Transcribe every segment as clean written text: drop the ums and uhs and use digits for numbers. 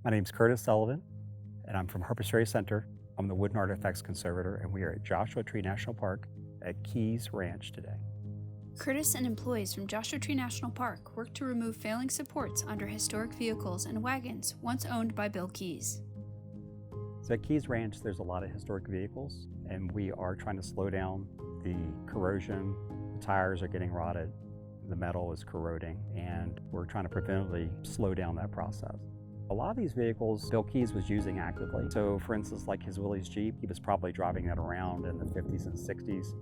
My name's Curtis Sullivan, and I'm from Harpers Ferry Center. I'm the Wood and Artifacts Conservator, and we are at Joshua Tree National Park at Keys Ranch today. Curtis and employees from Joshua Tree National Park work to remove failing supports under historic vehicles and wagons once owned by Bill Keys. So at Keys Ranch, there's a lot of historic vehicles, and we are trying to slow down the corrosion. The tires are getting rotted, the metal is corroding, and we're trying to preventively slow down that process. A lot of these vehicles Bill Keys was using actively. So for instance, like his Willys Jeep, he was probably driving that around in the 50s and 60s.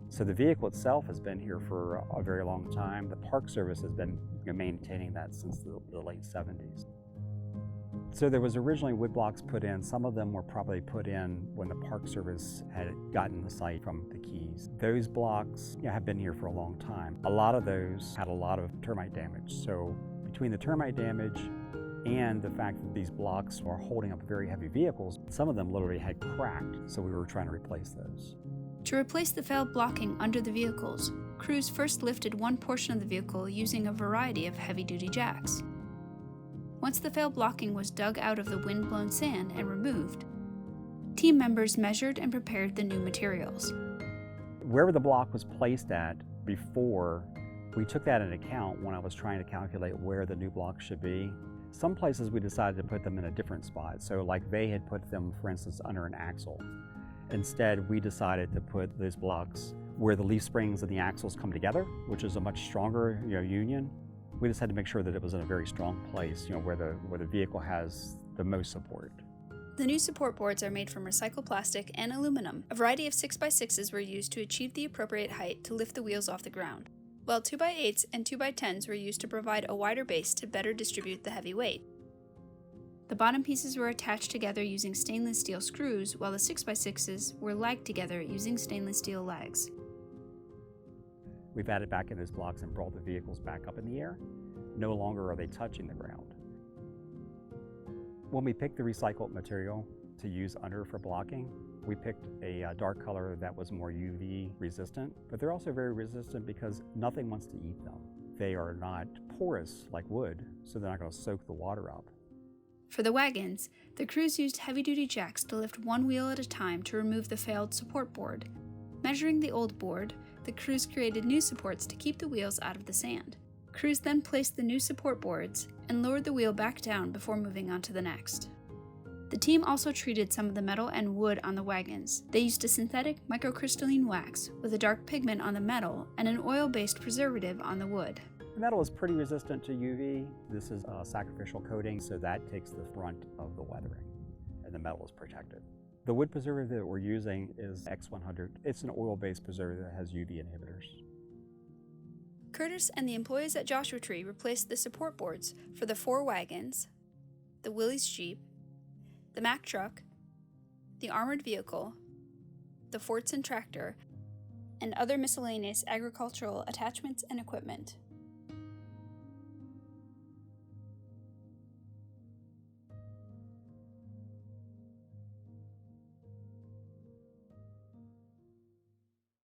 So the vehicle itself has been here for a very long time. The Park Service has been maintaining that since the late 70s. So there was originally wood blocks put in. Some of them were probably put in when the Park Service had gotten the site from the Keys. Those blocks have been here for a long time. A lot of those had a lot of termite damage. So between the termite damage and the fact that these blocks are holding up very heavy vehicles, some of them literally had cracked, so we were trying to replace those. To replace the failed blocking under the vehicles, crews first lifted one portion of the vehicle using a variety of heavy-duty jacks. Once the failed blocking was dug out of the wind-blown sand and removed, team members measured and prepared the new materials. Wherever the block was placed at before, we took that into account when I was trying to calculate where the new blocks should be. Some places we decided to put them in a different spot. So like they had put them, for instance, under an axle. Instead, we decided to put those blocks where the leaf springs and the axles come together, which is a much stronger union. We just had to make sure that it was in a very strong place, where the vehicle has the most support. The new support boards are made from recycled plastic and aluminum. A variety of 6x6s were used to achieve the appropriate height to lift the wheels off the ground, while 2x8s and 2x10s were used to provide a wider base to better distribute the heavy weight. The bottom pieces were attached together using stainless steel screws, while the 6x6s were lagged together using stainless steel legs. We've added back in those blocks and brought the vehicles back up in the air. No longer are they touching the ground. When we picked the recycled material to use under for blocking, we picked a dark color that was more UV resistant, but they're also very resistant because nothing wants to eat them. They are not porous like wood, so they're not going to soak the water up. For the wagons, the crews used heavy-duty jacks to lift one wheel at a time to remove the failed support board. Measuring the old board, the crews created new supports to keep the wheels out of the sand. Crews then placed the new support boards and lowered the wheel back down before moving on to the next. The team also treated some of the metal and wood on the wagons. They used a synthetic microcrystalline wax with a dark pigment on the metal and an oil-based preservative on the wood. The metal is pretty resistant to UV. This is a sacrificial coating, so that takes the brunt of the weathering, and the metal is protected. The wood preservative that we're using is X100. It's an oil-based preservative that has UV inhibitors. Curtis and the employees at Joshua Tree replaced the support boards for the 4 wagons, the Willys Jeep, the Mack truck, the armored vehicle, the Fortson tractor, and other miscellaneous agricultural attachments and equipment.